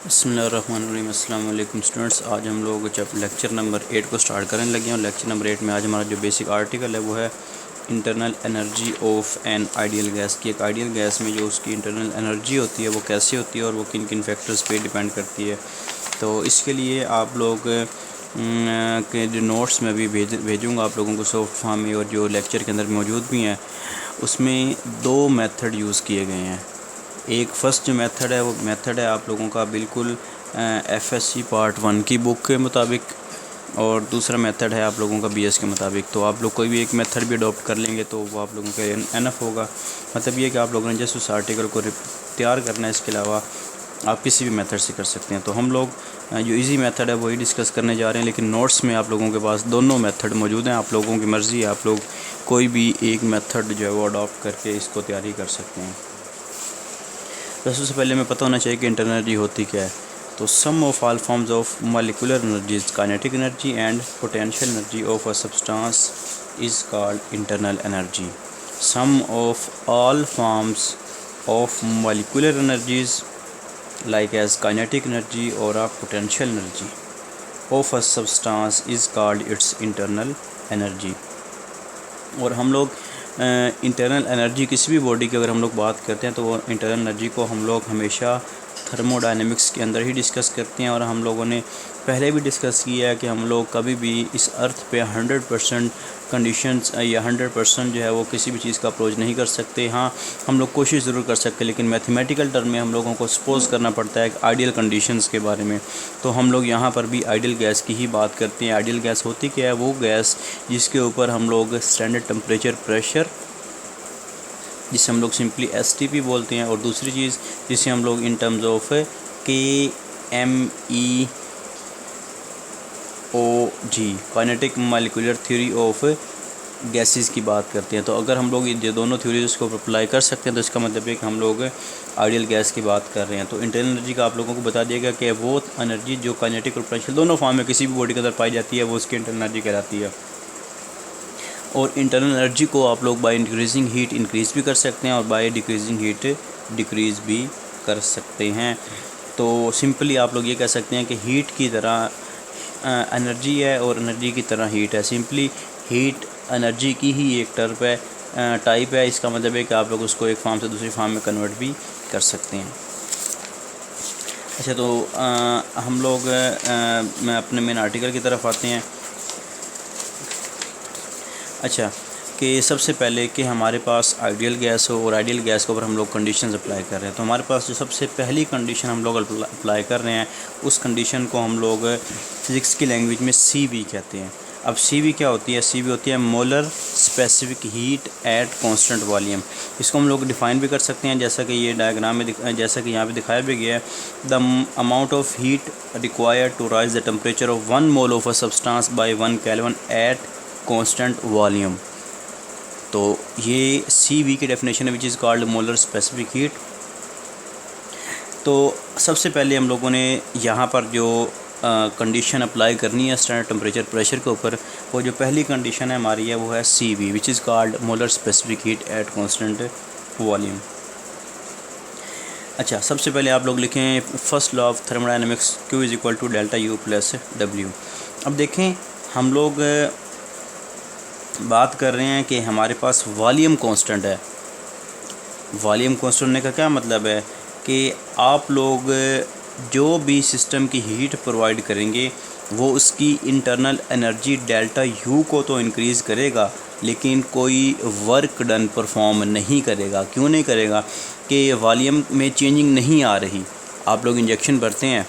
बिस्मिल्लाहिर्रहमानिर्रहीम। अस्सलाम वालेकुम स्टूडेंट्स। आज हम लोग जब लेक्चर नंबर 8 को स्टार्ट करने लगे हैं और लेक्चर नंबर 8 में आज हमारा जो बेसिक आर्टिकल है वो है internal energy of an ideal gas की। एक आइडियल गैस में जो उसकी इंटरनल एनर्जी होती है वो कैसे होती है और वो किन किन फैक्टर्स पे डिपेंड करती है। तो इसके लिए आप लोग के जो नोट्स में भी भेजूँगा आप लोगों को सॉफ्ट फॉर्म में, और जो लेक्चर के अंदर मौजूद भी हैं उसमें 2 मेथड यूज़ किए गए हैं। एक फ़र्स्ट जो मेथड है वो मेथड है आप लोगों का बिल्कुल एफएससी पार्ट 1 की बुक के मुताबिक, और दूसरा मेथड है आप लोगों का बीएस के मुताबिक। तो आप लोग कोई भी एक मेथड भी अडॉप्ट कर लेंगे तो वो आप लोगों के एनफ होगा। मतलब ये कि आप लोगों ने जस्ट उस आर्टिकल को तैयार करना है, इसके अलावा आप किसी भी मेथड से कर सकते हैं। तो हम लोग जो इजी मेथड है वही डिस्कस करने जा रहे हैं, लेकिन नोट्स में आप लोगों के पास दोनों मेथड मौजूद हैं। आप लोगों की मर्ज़ी है, आप लोग कोई भी एक मेथड जो है वो अडॉप्ट करके इसको तैयारी कर सकते हैं। तो सबसे पहले हमें पता होना चाहिए कि इंटरनल एनर्जी होती क्या है। तो sum of all forms of molecular energies, kinetic energy and potential energy of a substance is called internal energy. Sum of all forms of molecular energies like as kinetic energy or a potential energy of a substance is called its internal energy। और हम लोग internal energy किसी भी body की अगर हम लोग बात करते हैं तो वो इंटरनल एनर्जी को हम लोग हमेशा थर्मोडायनेमिक्स के अंदर ही डिस्कस करते हैं। और हम लोगों ने पहले भी डिस्कस किया है कि हम लोग कभी भी इस अर्थ पे 100% कंडीशंस या 100% जो है वो किसी भी चीज़ का अप्रोच नहीं कर सकते। हाँ, हम लोग कोशिश ज़रूर कर सकते हैं, लेकिन मैथमेटिकल टर्म में हम लोगों को सपोज करना पड़ता है आइडियल कंडीशंस के बारे में। तो हम लोग यहाँ पर भी आइडियल गैस की ही बात करते हैं। आइडियल गैस होती क्या है? वो गैस जिसके ऊपर हम लोग स्टैंडर्ड टेम्परेचर प्रेशर, जिसे हम लोग सिंपली एसटीपी बोलते हैं, और दूसरी चीज़ जिसे हम लोग इन terms of KMEOG, kinetic molecular theory of gases की बात करते हैं। तो अगर हम लोग ये दोनों थ्योरीज को अप्लाई कर सकते हैं तो इसका मतलब है कि हम लोग आइडियल गैस की बात कर रहे हैं। तो इंटरनल एनर्जी का आप लोगों को बता दिया कि वो एनर्जी जो काइनेटिक और पोटेंशियल दोनों फॉर्म में किसी भी बॉडी के अंदर पाई जाती है वो उसकी इंटरनल एनर्जी कहलाती है। और इंटरनल एनर्जी को आप लोग बाय इंक्रीजिंग हीट इंक्रीज़ भी कर सकते हैं और बाय डिक्रीजिंग हीट डिक्रीज़ भी कर सकते हैं। तो सिंपली आप लोग ये कह सकते हैं कि हीट की तरह एनर्जी है और एनर्जी की तरह हीट है। सिंपली हीट एनर्जी की ही एक टाइप है। इसका मतलब है कि आप लोग उसको एक फॉर्म से दूसरी फॉर्म में कन्वर्ट भी कर सकते हैं। अच्छा, तो हम लोग मैं अपने मेन आर्टिकल की तरफ आते हैं। अच्छा, कि सबसे पहले कि हमारे पास आइडियल गैस हो और आइडियल गैस के ऊपर हम लोग कंडीशंस अप्लाई कर रहे हैं। तो हमारे पास जो सबसे पहली कंडीशन हम लोग अप्लाई कर रहे हैं उस कंडीशन को हम लोग फिज़िक्स की लैंग्वेज में CV कहते हैं। अब CV क्या होती है? CV होती है molar specific heat at constant volume. इसको हम लोग डिफ़ाइन भी कर सकते हैं, जैसा कि ये डायग्राम में जैसा कि यहाँ पे दिखाया भी गया है। The amount of heat required to raise the temperature of 1 mole of a substance by 1 kelvin at constant volume. तो ये CV की डेफिनेशन है, which is called molar specific heat. तो सबसे पहले हम लोगों ने यहाँ पर जो कंडीशन अप्लाई करनी है स्टैंडर्ड टेम्परेचर प्रेशर के ऊपर, वो जो पहली कंडीशन है हमारी है वो है CV, which is called molar specific heat at constant volume. अच्छा, सबसे पहले आप लोग लिखें first law of thermodynamics, Q is equal to delta U plus W। अब देखें, हम लोग बात कर रहे हैं कि हमारे पास वॉल्यूम कांस्टेंट है। वॉल्यूम कांस्टेंट होने का क्या मतलब है कि आप लोग जो भी सिस्टम की हीट प्रोवाइड करेंगे वो उसकी इंटरनल एनर्जी डेल्टा U को तो इंक्रीज़ करेगा, लेकिन कोई वर्क डन परफॉर्म नहीं करेगा। क्यों नहीं करेगा? कि वॉल्यूम में चेंजिंग नहीं आ रही। आप लोग इंजेक्शन भरते हैं,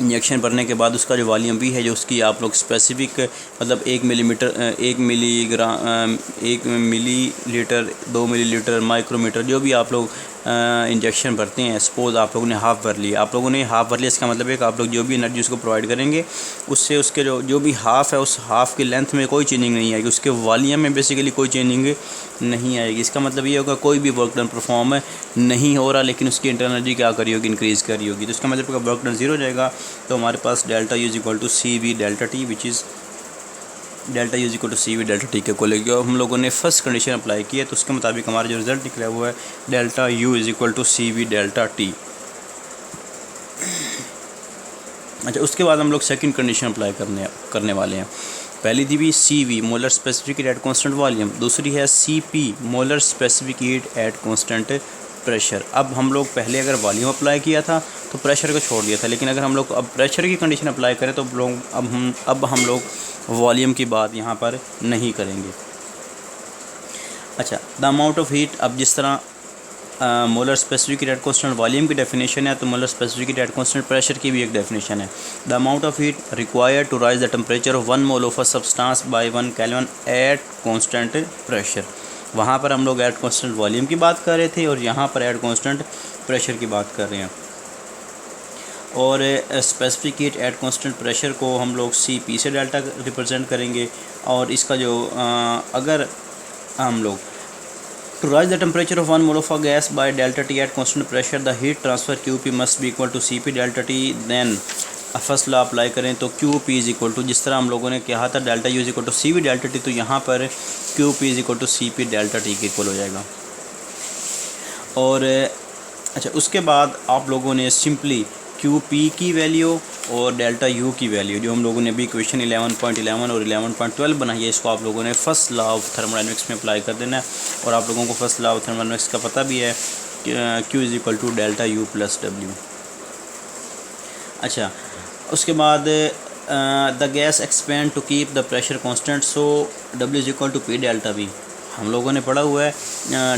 इंजेक्शन भरने के बाद उसका जो वॉल्यूम भी है, जो उसकी आप लोग स्पेसिफिक मतलब 1 millimetre 1 milligram 1 millilitre 2 millilitre micrometre जो भी आप लोग इंजेक्शन भरते हैं, सपोज़ आप लोगों ने हाफ़ भर लिया, आप लोगों ने हाफ़ भर लिया, इसका मतलब है कि आप लोग जो भी एनर्जी उसको प्रोवाइड करेंगे उससे उसके जो भी हाफ़ है उस हाफ़ की लेंथ में कोई चेंजिंग नहीं आएगी, उसके वॉल्यूम में बेसिकली कोई चेंजिंग नहीं आएगी। इसका मतलब ये होगा कोई भी वर्क डन परफॉर्म नहीं हो रहा, लेकिन उसकी इंटरनल एनर्जी क्या करी होगी? इंक्रीज़ करी होगी। तो इसका मतलब वर्क डन ज़ीरो हो जाएगा। तो हमारे पास delta U is equal to CV delta T, which is delta U is equal to CV delta T के को लेके हम लोगों ने फर्स्ट कंडीशन अप्लाई की है। तो उसके मुताबिक हमारा जो रिज़ल्ट निकला हुआ है delta U is equal to CV delta T। अच्छा, उसके बाद हम लोग सेकंड कंडीशन अप्लाई करने वाले हैं। पहली दी भी CV molar specific heat at constant volume, दूसरी है CP molar specific heat at constant pressure. अब हम लोग पहले अगर वॉल्यूम अप्लाई किया था तो प्रेशर को छोड़ दिया था, लेकिन अगर हम लोग अब प्रेशर की कंडीशन अप्लाई करें तो अब हम लोग वॉल्यूम की बात यहाँ पर नहीं करेंगे। अच्छा, द अमाउंट ऑफ हीट, अब जिस तरह molar specific heat at constant volume की डेफिनेशन है तो molar specific heat at constant pressure की भी एक डेफिनेशन है। The amount of heat required to raise the temperature of 1 mole of a substance by 1 kelvin at constant pressure. वहाँ पर हम लोग एट कांस्टेंट वॉल्यूम की बात कर रहे थे और यहाँ पर एट कांस्टेंट प्रेशर की बात कर रहे हैं। और specific heat at constant pressure को हम लोग CP से डेल्टा रिप्रेजेंट करेंगे। और इसका जो अगर हम लोग to rise the temperature of 1 mole of a gas by delta T at constant pressure, the heat transfer QP must be equal to CP delta T। then first law apply करें तो QP is equal to, जिस तरह हम लोगों ने कहा था delta U is equal to CV delta T, तो यहाँ पर QP is equal to CP delta T के इक्वल हो जाएगा। और अच्छा, उसके बाद आप लोगों ने सिंपली QP की वैल्यू और डेल्टा U की वैल्यू जो हम लोगों ने अभी इक्वेशन 11.11 और 11.12 बनाई है, इसको आप लोगों ने फर्स्ट लॉ ऑफ थर्मोडायनेमिक्स में अप्लाई कर देना है। और आप लोगों को फर्स्ट लॉ ऑफ थर्मोडायनेमिक्स का पता भी है Q is equal to delta U plus W। अच्छा, उसके बाद the gas expand to keep the pressure constant, so W is equal to P delta V। हम लोगों ने पढ़ा हुआ है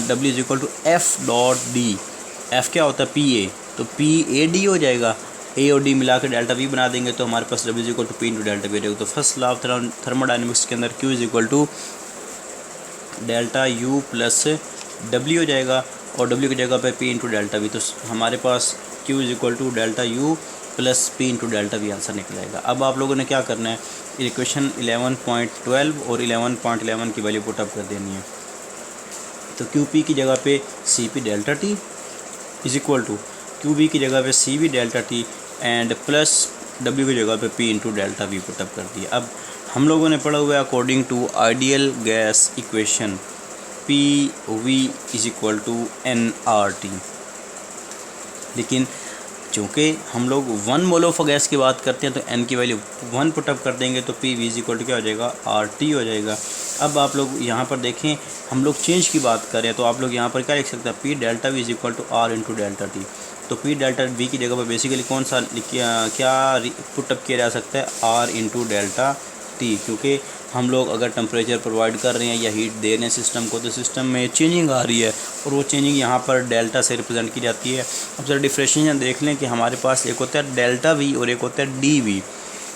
W is equal to F dot D। F क्या होता है? PA, तो PAD हो जाएगा, A और D मिला कर डेल्टा V बना देंगे तो हमारे पास W is equal to P into delta V रहेगा। तो फर्स्ट लॉ ऑफ थर्मोडायनेमिक्स के अंदर Q is equal to delta U plus W हो जाएगा और W की जगह पे P इंटू डेल्टा V, तो हमारे पास Q is equal to delta U plus P into delta V answer निकलेगा। अब आप लोगों ने क्या करना है, इक्वेशन 11.12 और 11.11 की वैल्यू पुट अप कर देनी है। तो QP की जगह पे CP delta T is equal to QV की जगह पे CV delta T and plus W की जगह पे P into delta V put up कर दिया। अब हम लोगों ने पढ़ा हुआ है according to ideal gas equation PV is equal to nRT, लेकिन चूँकि हम लोग 1 मोल ऑफ गैस की बात करते हैं तो n की वैल्यू 1 पुटअप कर देंगे तो PV इज इक्वल टू क्या हो जाएगा, RT हो जाएगा। अब आप लोग यहाँ पर देखें, हम लोग चेंज की बात करें तो आप लोग यहाँ पर क्या लिख सकते हैं, P delta V is equal to R into delta T। तो P डेल्टा V की जगह पर बेसिकली कौन सा क्या पुटअप किया जा सकता है, R इंटू डेल्टा T, क्योंकि हम लोग अगर टेम्परेचर प्रोवाइड कर रहे हैं या हीट दे रहे हैं सिस्टम को तो सिस्टम में चेंजिंग आ रही है और वो चेंजिंग यहाँ पर डेल्टा से रिप्रेजेंट की जाती है। अब जरा डिफ्रेंशिएशन देख लें कि हमारे पास एक होता है डेल्टा V और एक होता है DV।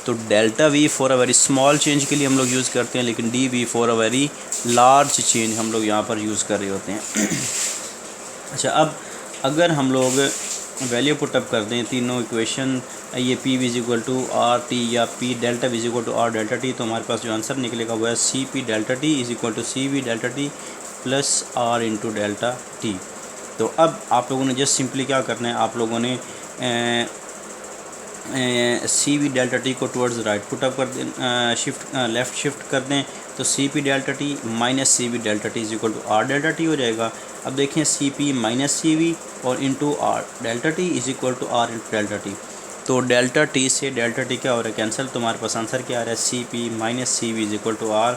तो delta V for a very small change के लिए हम लोग यूज़ करते हैं, लेकिन DV for a very large change हम लोग यहाँ पर यूज़ कर रहे होते हैं। अच्छा, अब अगर हम लोग वैल्यू पुटअप कर दें तीनों इक्वेशन, ये P is equal to R T या P delta V is equal to R delta T, तो हमारे पास जो आंसर निकलेगा वो है CP delta T is equal to CV delta T plus R into delta T। तो अब आप लोगों ने जस्ट सिंपली क्या करना है, आप लोगों ने CV डेल्टा T को टुवर्ड्स राइट पुटअप कर दें, लेफ़्ट शिफ्ट कर दें, तो CP delta T minus CV delta T is equal to R delta T हो जाएगा। अब देखें CP माइनस CV और into R delta T is equal to R into delta T, तो डेल्टा T से डेल्टा T क्या हो रहा है, कैंसिल। तो हमारे पास आंसर क्या आ रहा है, CP minus CV is equal to R।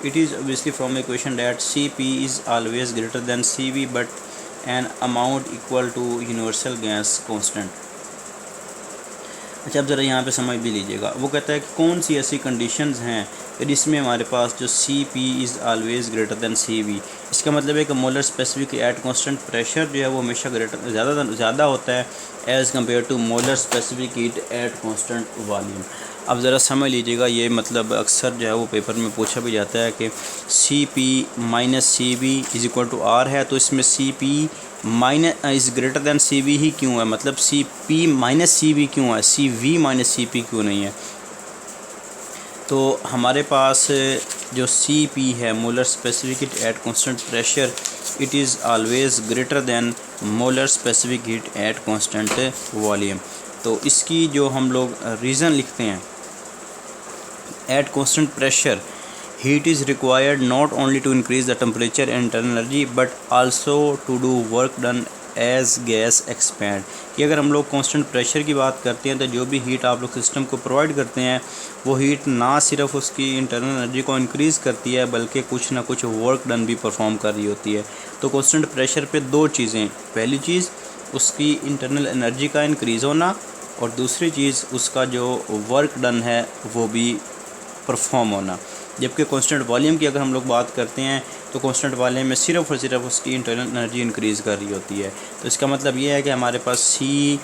It is obviously from equation that CP is always greater than CV but an amount equal to universal gas constant. अच्छा, अब ज़रा यहाँ पे समझ भी लीजिएगा, वो कहता है कि कौन सी ऐसी कंडीशंस हैं जिसमें हमारे पास जो CP is always greater than CV। इसका मतलब है कि molar specific at constant pressure जो है वो हमेशा ज़्यादा होता है as compare to molar specific heat at constant volume. अब ज़रा समझ लीजिएगा, ये मतलब अक्सर जो है वो पेपर में पूछा भी जाता है कि CP minus CV is equal to R है, तो इसमें CP minus is greater than CV ही क्यों है, मतलब CP माइनस CV क्यों है, CV माइनस CP क्यों नहीं है। तो हमारे पास जो CP है molar specific heat at constant pressure, it is always greater then molar specific heat at constant volume. तो इसकी जो हम लोग रीज़न लिखते हैं, eight constant pressure heat is required not only to increase the temperature and internal energy but also to do work done as gas expand, कि अगर हम लोग कांस्टेंट प्रेशर की बात करते हैं तो जो भी हीट आप लोग सिस्टम को प्रोवाइड करते हैं वो हीट ना सिर्फ उसकी इंटरनल एनर्जी को इंक्रीज़ करती है बल्कि कुछ ना कुछ वर्क डन भी परफॉर्म कर रही होती है। तो कांस्टेंट प्रेशर पे दो चीज़ें, पहली चीज़ उसकी इंटरनल एनर्जी का इंक्रीज़ होना और दूसरी चीज़ उसका जो वर्क डन है वो भी परफॉर्म होना। जबकि कांस्टेंट वॉल्यूम की अगर हम लोग बात करते हैं तो कांस्टेंट वॉल्यूम में सिर्फ और सिर्फ उसकी इंटरनल एनर्जी इंक्रीज़ कर रही होती है। तो इसका मतलब ये है कि हमारे पास सी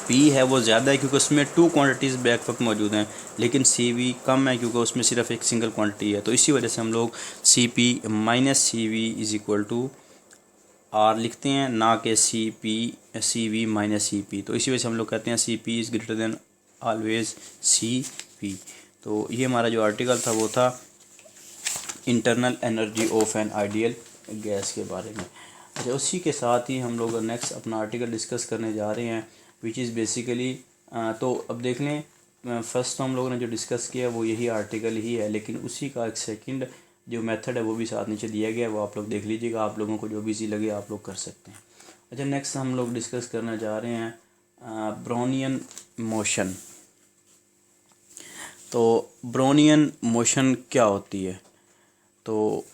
पी है वो ज़्यादा है क्योंकि उसमें टू क्वांटिटीज़ बैक वक्त मौजूद हैं, लेकिन सी वी कम है क्योंकि उसमें सिर्फ एक सिंगल क्वांटिटी है। तो इसी वजह से हम लोग C P minus C V is equal to R लिखते हैं, ना कि C V minus C P. तो इसी वजह से हम लोग कहते हैं C P is greater than always C P. तो ये हमारा जो आर्टिकल था वो था internal energy of an ideal gas के बारे में। अच्छा, उसी के साथ ही हम लोग नेक्स्ट अपना आर्टिकल डिस्कस करने जा रहे हैं विच इज़ बेसिकली, तो अब देख लें फर्स्ट तो हम लोगों ने जो डिस्कस किया वो यही आर्टिकल ही है, लेकिन उसी का एक सेकंड जो मेथड है वो भी साथ नीचे दिया गया है, वो आप लोग देख लीजिएगा। आप लोगों को जो भी इजी लगे आप लोग कर सकते हैं। अच्छा, नेक्स्ट हम लोग डिस्कस करना जा रहे हैं ब्राउनियन मोशन। तो ब्राउनियन मोशन क्या होती है? तो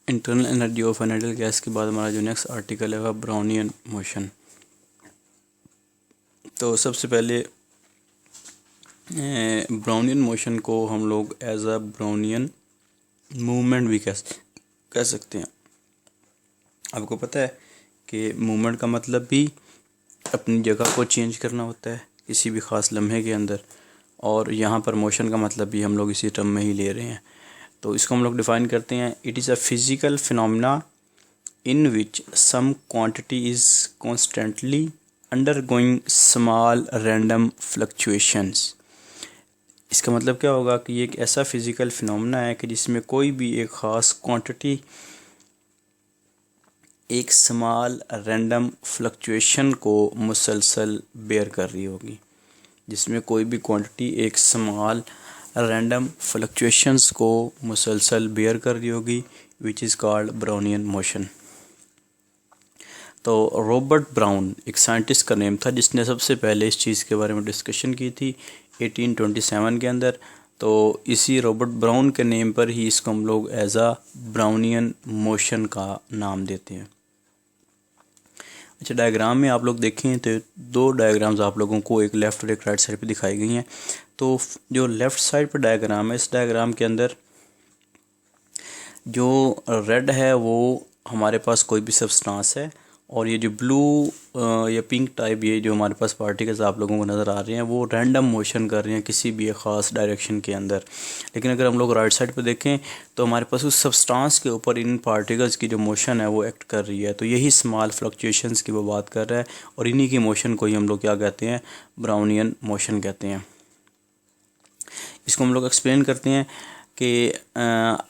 internal energy of an ideal gas के बाद हमारा जो नेक्स्ट आर्टिकल है वह ब्राउनियन मोशन। तो सबसे पहले ब्राउनियन मोशन को हम लोग एज अ ब्राउनियन मूवमेंट भी कह सकते हैं। आपको पता है कि मूवमेंट का मतलब भी अपनी जगह को चेंज करना होता है किसी भी ख़ास लम्हे के अंदर, और यहाँ पर मोशन का मतलब भी हम लोग इसी टर्म में ही ले रहे हैं। तो इसको हम लोग डिफ़ाइन करते हैं, it is a physical phenomena in which some quantity is constantly undergoing small random fluctuations. इसका मतलब क्या होगा कि ये एक ऐसा फिज़िकल फिनोमेना है कि जिसमें कोई भी एक ख़ास क्वांटिटी एक स्मॉल रैंडम फ्लक्चुएशन को मुसलसल बेयर कर रही होगी, जिसमें कोई भी क्वांटिटी एक स्मॉल रैंडम फ्लक्चुएशंस को मुसलसल बेयर कर रही होगी, विच इज़ कॉल्ड ब्राउनियन मोशन। तो रॉबर्ट ब्राउन एक साइंटिस्ट का नेम था जिसने सबसे पहले इस चीज़ के बारे में डिस्कशन की थी 1827 के अंदर। तो इसी रॉबर्ट ब्राउन के नेम पर ही इसको हम लोग एज आ ब्राउनियन मोशन का नाम देते हैं। अच्छा, डायग्राम में आप लोग देखें तो दो डायग्राम्स आप लोगों को एक लेफ़्ट और एक राइट साइड पे दिखाई गई हैं। तो जो लेफ़्ट साइड पर डायग्राम है, इस डायग्राम के अंदर जो रेड है वो हमारे पास कोई भी सब्सटेंस है, और ये जो ब्लू या पिंक टाइप ये जो हमारे पास पार्टिकल्स आप लोगों को नज़र आ रहे हैं वो रैंडम मोशन कर रहे हैं किसी भी एक ख़ास डायरेक्शन के अंदर। लेकिन अगर हम लोग राइट साइड पर देखें तो हमारे पास उस सब्सटेंस के ऊपर इन पार्टिकल्स की जो मोशन है वो एक्ट कर रही है। तो यही स्मॉल फ्लक्चुएशंस की वो बात कर रहा है, और इन्हीं की मोशन को ही हम लोग क्या कहते हैं, ब्राउनियन मोशन कहते हैं। इसको हम लोग एक्सप्लेन करते हैं कि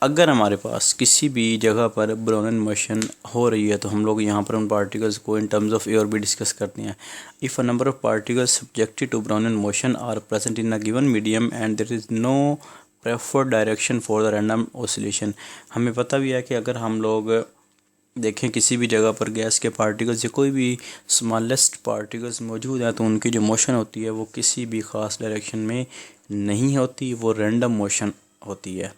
अगर हमारे पास किसी भी जगह पर ब्राउनियन मोशन हो रही है तो हम लोग यहाँ पर उन पार्टिकल्स को इन टर्म्स ऑफ एयर भी डिस्कस करते हैं। If a number of particles subjected to Brownian motion are present in a given medium and there is no preferred direction for the random oscillation. हमें पता भी है कि अगर हम लोग देखें किसी भी जगह पर गैस के पार्टिकल्स या कोई भी स्मॉलेस्ट पार्टिकल्स मौजूद हैं तो उनकी जो मोशन होती है वो किसी भी ख़ास डायरेक्शन में नहीं होती, वो रैंडम मोशन होती है।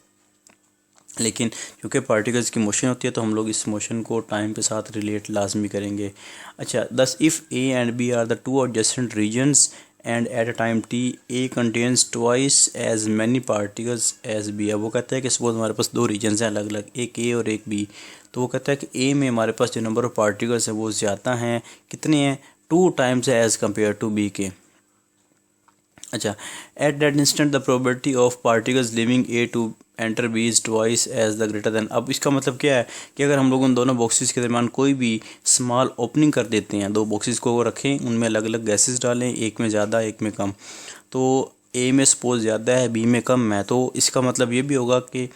लेकिन क्योंकि पार्टिकल्स की मोशन होती है तो हम लोग इस मोशन को टाइम के साथ रिलेट लाजमी करेंगे। अच्छा, thus if A and B are the two adjacent regions and at a time T A contains twice as many particles as B. अब वो कहता है कि सपोज हमारे पास दो रीजन्स हैं अलग अलग, एक ए और एक बी। तो वो कहता है कि ए में हमारे पास जो नंबर ऑफ़ पार्टिकल्स हैं वो ज़्यादा हैं, कितने हैं, 2 टाइम्स है एज़ कम्पेयर टू बी के। अच्छा, at that instant the probability of particles leaving A to enter B is twice as the greater than. अब इसका मतलब क्या है कि अगर हम लोग उन दोनों बॉक्सेस के दरमियान कोई भी स्मॉल ओपनिंग कर देते हैं, दो बॉक्सेस को रखें, उनमें अलग अलग गैसेस डालें, एक में ज़्यादा एक में कम, तो ए में सपोज ज़्यादा है बी में कम है, तो इसका मतलब ये भी होगा कि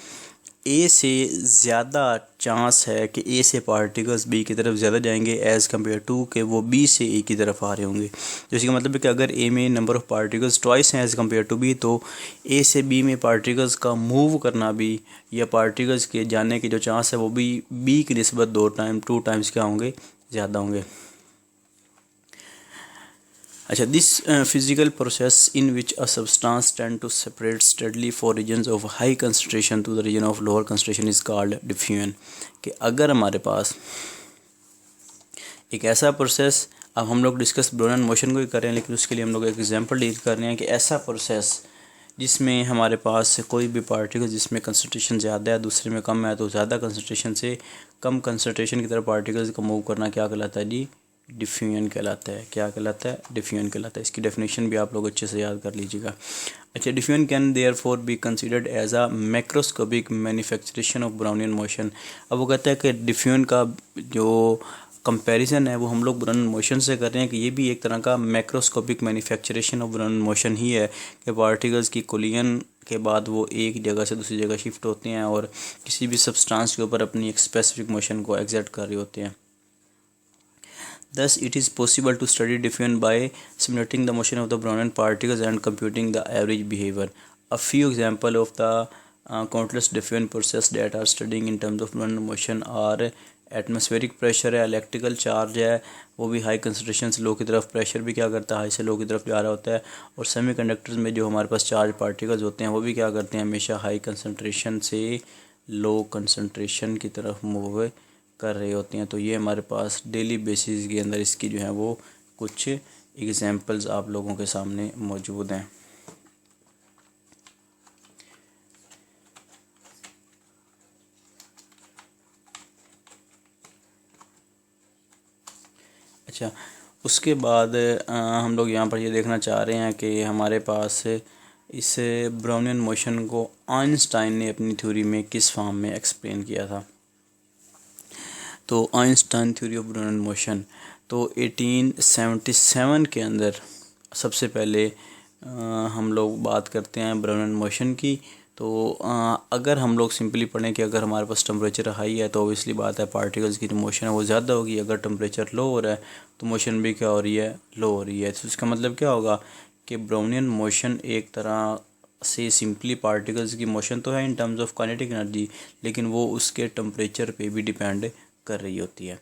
ए से ज़्यादा चांस है कि ए से पार्टिकल्स बी की तरफ ज़्यादा जाएंगे एज़ कम्पेयर टू कि वो बी से ए की तरफ आ रहे होंगे। तो इसका मतलब है कि अगर ए में नंबर ऑफ़ पार्टिकल्स ट्वाइस हैं एज़ कम्पेयर टू बी, तो ए से बी में पार्टिकल्स का मूव करना भी या पार्टिकल्स के जाने के जो चांस है वो भी बी की निस्बत टू टाइम्स क्या होंगे, ज़्यादा होंगे। अच्छा, this physical process in which a substance tend to separate steadily for regions of high concentration to the region of lower concentration is called diffusion. कि अगर हमारे पास एक ऐसा प्रोसेस, अब हम लोग डिस्कस ब्रोनन मोशन को ही कर रहे हैं, लेकिन उसके लिए हम लोग एक एग्जांपल डील कर रहे हैं कि ऐसा प्रोसेस जिसमें हमारे पास कोई भी पार्टिकल जिसमें कंसंट्रेशन ज़्यादा है दूसरे में कम है, तो ज़्यादा कंसंट्रेशन से कम कंसंट्रेशन की तरफ पार्टिकल्स को मूव करना क्या कहलाता है जी, डिफ्यूजन कहलाता है। क्या कहलाता है, डिफ्यूजन कहलाता है। इसकी डेफिनेशन भी आप लोग अच्छे से याद कर लीजिएगा। अच्छा, diffusion can therefore be considered as a macroscopic manifestation of Brownian motion. अब वो कहता है कि डिफ्यूजन का जो कंपैरिजन है वो हम लोग ब्राउनियन मोशन से कर रहे हैं कि ये भी एक तरह का macroscopic manifestation of Brownian motion ही है कि पार्टिकल्स की कोलिजन के बाद वो एक जगह से दूसरी जगह शिफ्ट होते हैं और किसी भी सब्सटेंस के ऊपर अपनी एक स्पेसिफिक मोशन को एग्जर्ट कर रहे होते हैं। Thus, it is possible to study diffusion by simulating the motion of the Brownian particles and computing the average behavior. A few examples of the countless diffusion process that are studying in terms of Brownian motion are atmospheric pressure है, electrical charge है, वो भी high concentration से लो की तरफ, pressure भी क्या करता है हाई से लो की तरफ जा रहा होता है, और सेमीकंडक्टर्स में जो हमारे पास चार्ज पार्टिकल्स होते हैं वो भी क्या करते हैं हमेशा हाई कंसंट्रेशन से लो कंसंट्रेशन की तरफ मूव कर रही होती हैं। तो ये हमारे पास डेली बेसिस के अंदर इसकी जो है वो कुछ एग्जांपल्स आप लोगों के सामने मौजूद हैं। अच्छा, उसके बाद हम लोग यहाँ पर ये देखना चाह रहे हैं कि हमारे पास इस ब्राउनियन मोशन को आइंस्टाइन ने अपनी थ्योरी में किस फॉर्म में एक्सप्लेन किया था। तो Einstein theory of Brownian motion, तो 1877 के अंदर सबसे पहले हम लोग बात करते हैं ब्राउनियन मोशन की। तो अगर हम लोग सिंपली पढ़ें कि अगर हमारे पास टेम्परेचर हाई है तो ऑब्वियसली बात है पार्टिकल्स की जो मोशन है वो ज़्यादा होगी। अगर टेम्परेचर लो हो रहा है तो मोशन भी क्या हो रही है, लो हो रही है। तो इसका मतलब क्या होगा कि ब्राउनियन मोशन एक तरह से सिंपली पार्टिकल्स की मोशन तो है इन टर्म्स ऑफ काइनेटिक एनर्जी, लेकिन वो उसके टेम्परेचर पे भी डिपेंड कर रही होती है।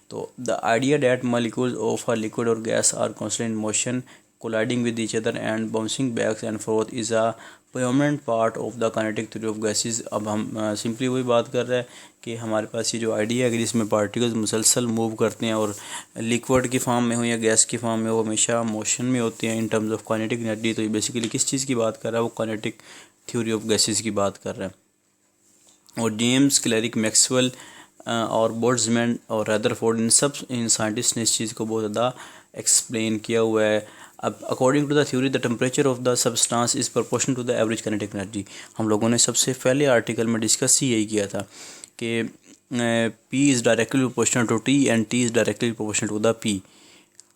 तो the idea that molecules of a liquid और gas are constant in motion colliding with each other and bouncing back and forth is a permanent part of the kinetic theory of gases. अब हम simply वही बात कर रहे हैं कि हमारे पास ये जो आइडिया है कि जिसमें पार्टिकल्स मुसलसल मूव करते हैं और लिक्विड की फॉर्म में हो या गैस की फॉर्म में हो हमेशा मोशन में होते हैं इन टर्म्स ऑफ काइनेटिक एनर्जी। तो ये बेसिकली किस चीज़ की बात कर रहा है, वो काइनेटिक थ्योरी ऑफ गैसेस की बात कर रहा है। और जेम्स क्लैरिक मैक्सवेल और बोल्ट्जमैन और रदरफोर्ड इन साइंटिस्ट ने इस चीज़ को बहुत ज़्यादा एक्सप्लेन किया हुआ है। अब according to the theory the temperature of the substance is proportional to the average kinetic energy. हम लोगों ने सबसे पहले आर्टिकल में डिस्कस ही यही किया था कि P is directly proportional to T and T is directly proportional to the P।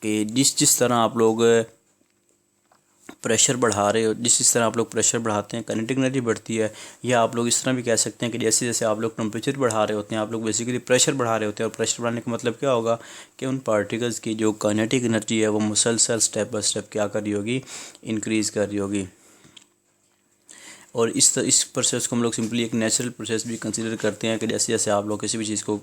कि जिस तरह आप लोग प्रेशर बढ़ा रहे हो, जिस तरह आप लोग प्रेशर बढ़ाते हैं काइनेटिक एनर्जी बढ़ती है। या आप लोग इस तरह भी कह सकते हैं कि जैसे जैसे आप लोग टेम्परेचर बढ़ा रहे होते हैं आप लोग बेसिकली प्रेशर बढ़ा रहे होते हैं, और प्रेशर बढ़ाने का मतलब क्या होगा कि उन पार्टिकल्स की जो काइनेटिक एनर्जी है वो मुसलसल स्टेप बाय स्टेप क्या कर रही होगी, इंक्रीज़ कर रही होगी। और इस प्रोसेस को हम लोग सिंपली एक नेचुरल प्रोसेस भी कंसीडर करते हैं कि जैसे जैसे आप लोग किसी भी चीज़ को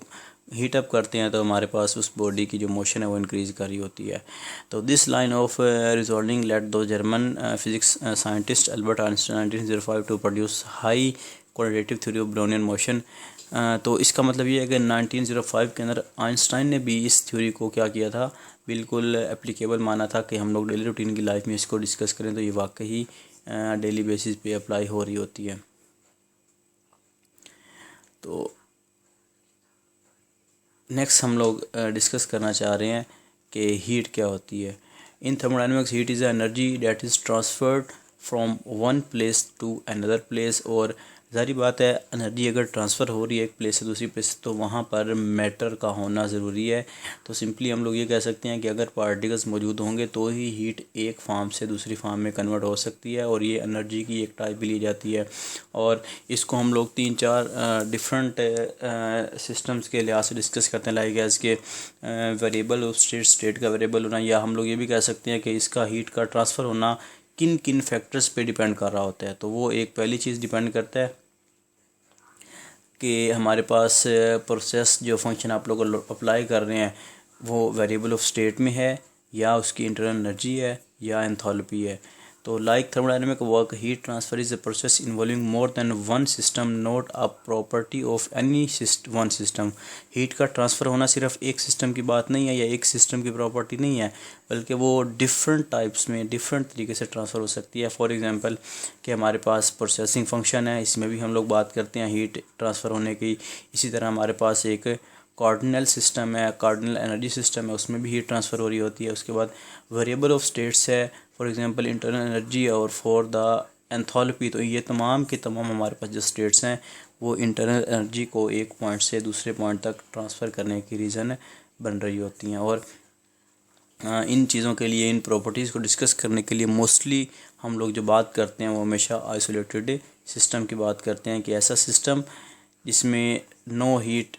हीट अप करते हैं तो हमारे पास उस बॉडी की जो मोशन है वो इंक्रीज़ कर रही होती है। तो this line of resolving led दो German physics scientist Albert Einstein 1905 to produce high qualitative theory of Brownian motion. तो इसका मतलब ये है कि 1905 के अंदर आइंस्टाइन ने भी इस थ्योरी को क्या किया था, बिल्कुल एप्लीकेबल माना था कि हम लोग डेली रूटीन की लाइफ में इसको डिस्कस करें तो ये वाकई डेली बेसिस पे अप्लाई हो रही होती है। तो नेक्स्ट हम लोग डिस्कस करना चाह रहे हैं कि हीट क्या होती है। In thermodynamics heat is energy that is transferred from one place to another place. और ज़ाहिर बात है एनर्जी अगर ट्रांसफ़र हो रही है एक प्लेस से दूसरी प्लेस तो वहाँ पर मैटर का होना ज़रूरी है। तो सिंपली हम लोग ये कह सकते हैं कि अगर पार्टिकल्स मौजूद होंगे तो ही हीट एक फार्म से दूसरी फार्म में कन्वर्ट हो सकती है, और ये एनर्जी की एक टाइप भी ली जाती है। और इसको हम लोग 3-4 डिफरेंट सिस्टम्स के लिहाज से डिस्कस करते हैं, लाइक गैस के वेरिएबल ऑफ स्टेट का वेरिएबल होना, या हम लोग ये भी कह सकते हैं कि इसका हीट का ट्रांसफ़र होना किन किन फैक्टर्स पे डिपेंड कर रहा होता है। तो वो एक पहली चीज़ डिपेंड करता है कि हमारे पास प्रोसेस जो फंक्शन आप लोग अप्लाई कर रहे हैं वो वेरिएबल ऑफ स्टेट में है, या उसकी इंटरनल एनर्जी है, या एंथैल्पी है। तो like thermodynamic work heat transfer is a process involving more than one system, not a property of any one system. Heat का ट्रांसफ़र होना सिर्फ एक सिस्टम की बात नहीं है या एक सिस्टम की प्रॉपर्टी नहीं है, बल्कि वो डिफरेंट टाइप्स में डिफरेंट तरीके से ट्रांसफ़र हो सकती है। फॉर एग्जांपल कि हमारे पास प्रोसेसिंग फंक्शन है, इसमें भी हम लोग बात करते हैं हीट ट्रांसफ़र होने की। इसी तरह हमारे पास एक कार्डिनल सिस्टम है, कार्डिनल एनर्जी सिस्टम है, उसमें भी हीट ट्रांसफ़र हो रही होती है। उसके बाद वेरिएबल ऑफ स्टेट्स है, फॉर एग्जांपल इंटरनल एनर्जी और फॉर द एंथैल्पी। तो ये तमाम के तमाम हमारे पास जो स्टेट्स हैं वो इंटरनल एनर्जी को एक पॉइंट से दूसरे पॉइंट तक ट्रांसफ़र करने की रीज़न बन रही होती हैं। और इन चीज़ों के लिए, इन प्रॉपर्टीज़ को डिस्कस करने के लिए मोस्टली हम लोग जो बात करते हैं वो हमेशा आइसोलेटेड सिस्टम की बात करते हैं, कि ऐसा सिस्टम जिसमें नो हीट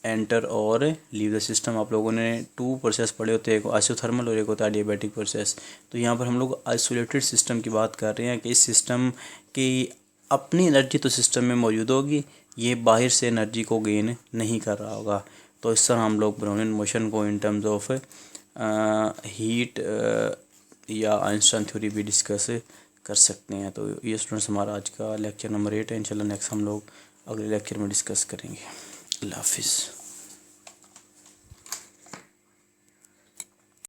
एंटर और लीव द सिस्टम। आप लोगों ने 2 प्रोसेस पढ़े होते हैं, एक आइसोथर्मल और एक होता है एडियाबैटिक प्रोसेस। तो यहाँ पर हम लोग आइसोलेटेड सिस्टम की बात कर रहे हैं कि इस सिस्टम की अपनी एनर्जी तो सिस्टम में मौजूद होगी, ये बाहर से एनर्जी को गेन नहीं कर रहा होगा। तो इस तरह हम लोग ब्राउनियन मोशन को इन टर्म्स ऑफ हीट या आइंस्टाइन थ्योरी भी डिस्कस कर सकते हैं। तो ये स्टूडेंट्स हमारा आज का लेक्चर नंबर 8 है। इंशाल्लाह नेक्स्ट हम लोग अगले लेक्चर में डिस्कस करेंगे। अल्लाह हाफिज़।